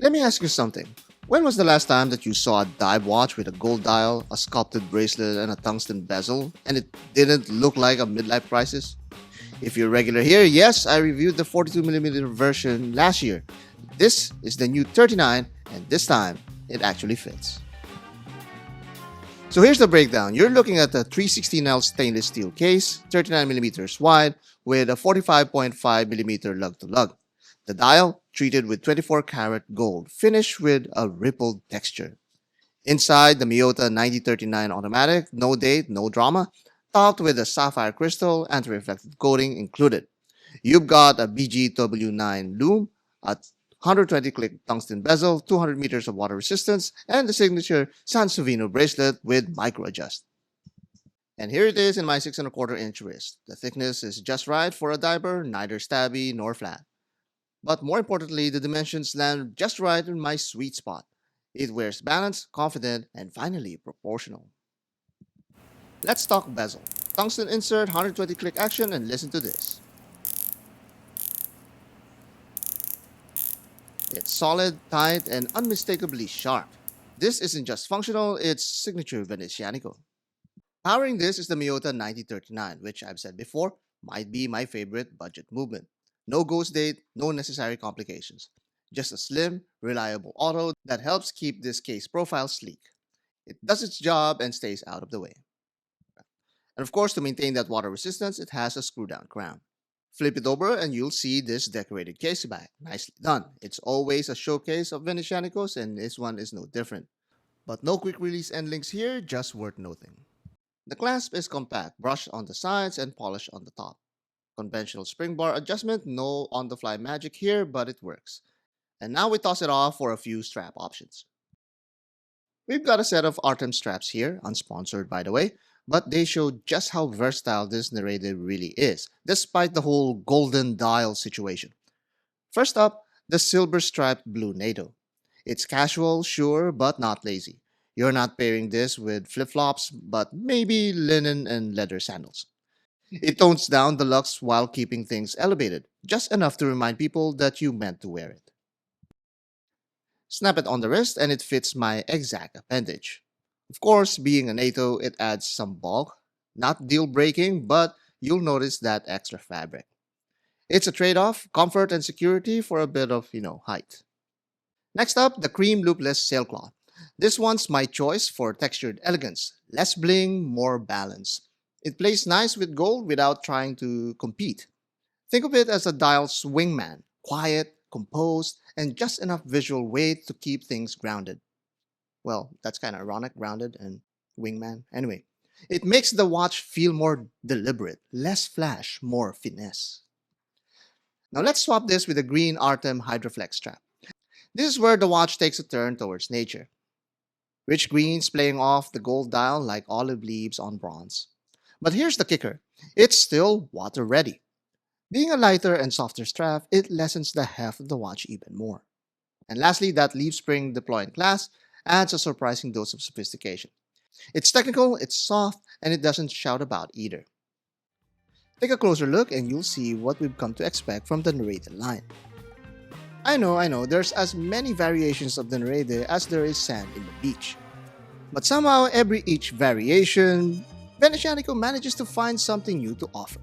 Let me ask you something. When was the last time that you saw a dive watch with a gold dial, a sculpted bracelet, and a tungsten bezel, and it didn't look like a midlife crisis? If you're regular here, yes, I reviewed the 42mm version last year. This is the new 39, and this time, it actually fits. So here's the breakdown. You're looking at a 316L stainless steel case, 39mm wide, with a 45.5mm lug-to-lug. The dial, treated with 24 karat gold, finished with a rippled texture. Inside, the Miyota 9039 automatic, no date, no drama, topped with a sapphire crystal anti-reflective coating included. You've got a BGW9 loom, a 120 click tungsten bezel, 200 meters of water resistance, and the signature Sansovino bracelet with micro adjust. And here it is in my 6.25 inch wrist. The thickness is just right for a diver, neither stabby nor flat. But more importantly, the dimensions land just right in my sweet spot. It wears balanced, confident, and finally proportional. Let's talk bezel. Tungsten insert, 120 click action, and listen to this. It's solid, tight, and unmistakably sharp. This isn't just functional, it's signature Venezianico. Powering this is the Miyota 9039, which I've said before might be my favorite budget movement. No ghost date, no necessary complications. Just a slim, reliable auto that helps keep this case profile sleek. It does its job and stays out of the way. And of course, to maintain that water resistance, it has a screw down crown. Flip it over and you'll see this decorated case back. Nicely done. It's always a showcase of Venezianicos and this one is no different. But no quick release end links here, just worth noting. The clasp is compact, brushed on the sides and polished on the top. Conventional spring bar adjustment, no on-the-fly magic here, but it works. And now we toss it off for a few strap options. We've got a set of Artem straps here, unsponsored by the way, but they show just how versatile this Nereide really is, despite the whole golden dial situation. First up, the silver striped blue NATO. It's casual, sure, but not lazy. You're not pairing this with flip-flops, but maybe linen and leather sandals. It tones down the looks while keeping things elevated, just enough to remind people that you meant to wear it. Snap it on the wrist and it fits my exact appendage. Of course, being a NATO, it adds some bulk. Not deal breaking, but you'll notice that extra fabric. It's a trade off, comfort and security for a bit of, height. Next up, the cream loopless sailcloth. This one's my choice for textured elegance. Less bling, more balance. It plays nice with gold without trying to compete. Think of it as a dial's wingman, quiet, composed, and just enough visual weight to keep things grounded. Well, that's kind of ironic, grounded and wingman. Anyway, it makes the watch feel more deliberate, less flash, more finesse. Now let's swap this with a green Artem Hydroflex strap. This is where the watch takes a turn towards nature. Rich greens playing off the gold dial like olive leaves on bronze. But here's the kicker. It's still water ready. Being a lighter and softer strap, it lessens the heft of the watch even more. And lastly, that leaf spring deploying clasp adds a surprising dose of sophistication. It's technical, it's soft, and it doesn't shout about either. Take a closer look and you'll see what we've come to expect from the Nereide line. I know, there's as many variations of the Nereide as there is sand in the beach. But somehow, each variation, Venezianico manages to find something new to offer.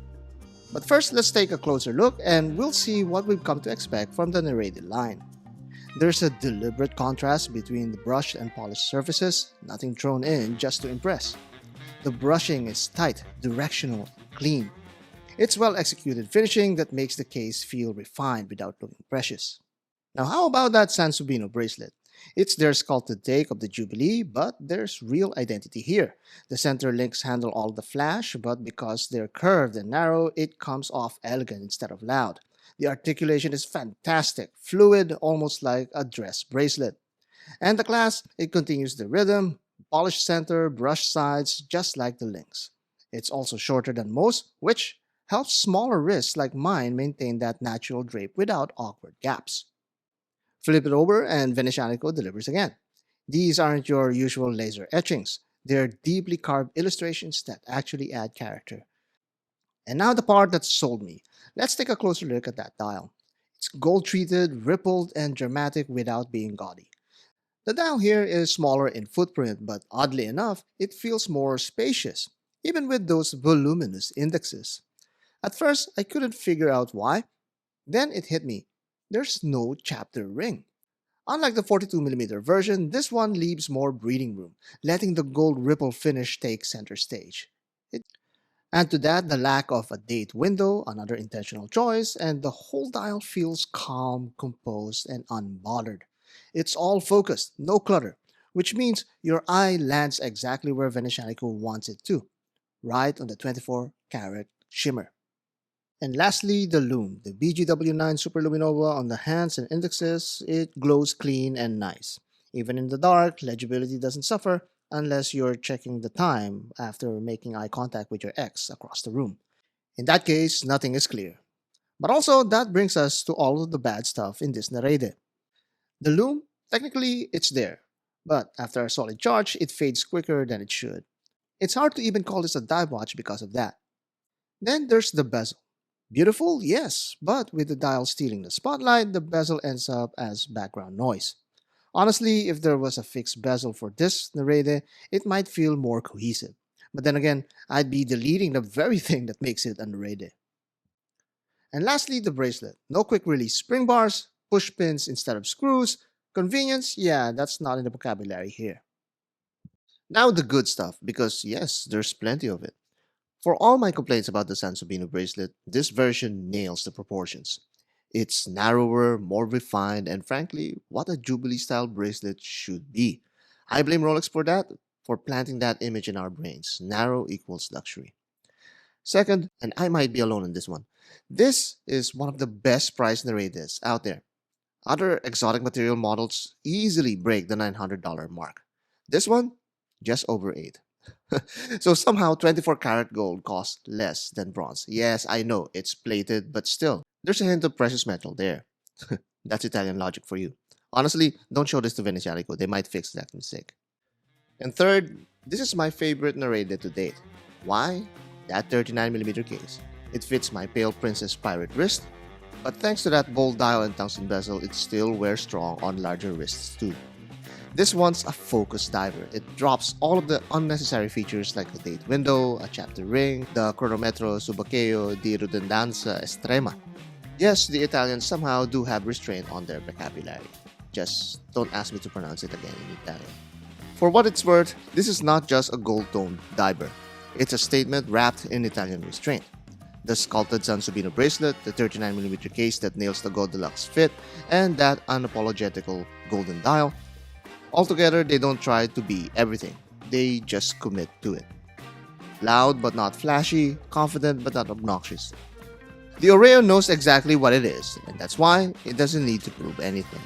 But first, let's take a closer look and we'll see what we've come to expect from the Nereide line. There's a deliberate contrast between the brushed and polished surfaces, nothing thrown in just to impress. The brushing is tight, directional, clean. It's well executed finishing that makes the case feel refined without looking precious. Now, how about that Sansovino bracelet? It's their sculpted take of the Jubilee, but there's real identity here. The center links handle all the flash, but because they're curved and narrow, it comes off elegant instead of loud. The articulation is fantastic, fluid, almost like a dress bracelet. And the clasp, it continues the rhythm, polished center, brushed sides, just like the links. It's also shorter than most, which helps smaller wrists like mine maintain that natural drape without awkward gaps. Flip it over and Venezianico delivers again. These aren't your usual laser etchings. They're deeply carved illustrations that actually add character. And now the part that sold me. Let's take a closer look at that dial. It's gold treated, rippled, and dramatic without being gaudy. The dial here is smaller in footprint, but oddly enough, it feels more spacious, even with those voluminous indexes. At first, I couldn't figure out why. Then it hit me. There's no chapter ring. Unlike the 42mm version, this one leaves more breathing room, letting the gold ripple finish take center stage. Add to that the lack of a date window, another intentional choice, and the whole dial feels calm, composed, and unbothered. It's all focused, no clutter, which means your eye lands exactly where Venezianico wants it to, right on the 24-carat shimmer. And lastly, the lume, the BGW9 Superluminova on the hands and indexes, it glows clean and nice. Even in the dark, legibility doesn't suffer unless you're checking the time after making eye contact with your ex across the room. In that case, nothing is clear. But also, that brings us to all of the bad stuff in this Nereide. The lume, technically, it's there, but after a solid charge, it fades quicker than it should. It's hard to even call this a dive watch because of that. Then there's the bezel. Beautiful, yes, but with the dial stealing the spotlight, the bezel ends up as background noise. Honestly, if there was a fixed bezel for this Nereide, it might feel more cohesive. But then again, I'd be deleting the very thing that makes it a Nereide. And lastly, the bracelet. No quick release spring bars, push pins instead of screws. Convenience, yeah, that's not in the vocabulary here. Now the good stuff, because yes, there's plenty of it. For all my complaints about the Sansovino bracelet, this version nails the proportions. It's narrower, more refined, and frankly, what a Jubilee style bracelet should be. I blame Rolex for that, for planting that image in our brains. Narrow equals luxury. Second, and I might be alone in this one, this is one of the best priced Nereides out there. Other exotic material models easily break the $900 mark. This one, just over 8. So somehow 24 karat gold costs less than bronze. Yes, I know it's plated, but still, there's a hint of precious metal there. That's Italian logic for you. Honestly, don't show this to Venezianico. They might fix that mistake. And third, this is my favorite Nereide to date. Why? That 39mm case. It fits my pale princess pirate wrist, but thanks to that bold dial and tungsten bezel, it still wears strong on larger wrists too. This one's a focus diver. It drops all of the unnecessary features like the date window, a chapter ring, the cronometro subacqueo di redundanza estrema. Yes, the Italians somehow do have restraint on their vocabulary. Just don't ask me to pronounce it again in Italian. For what it's worth, this is not just a gold-toned diver. It's a statement wrapped in Italian restraint. The sculpted Sansovino bracelet, the 39mm case that nails the Goldilocks fit, and that unapologetical golden dial. Altogether, they don't try to be everything. They just commit to it. Loud but not flashy, confident but not obnoxious. The Aureo knows exactly what it is, and that's why it doesn't need to prove anything.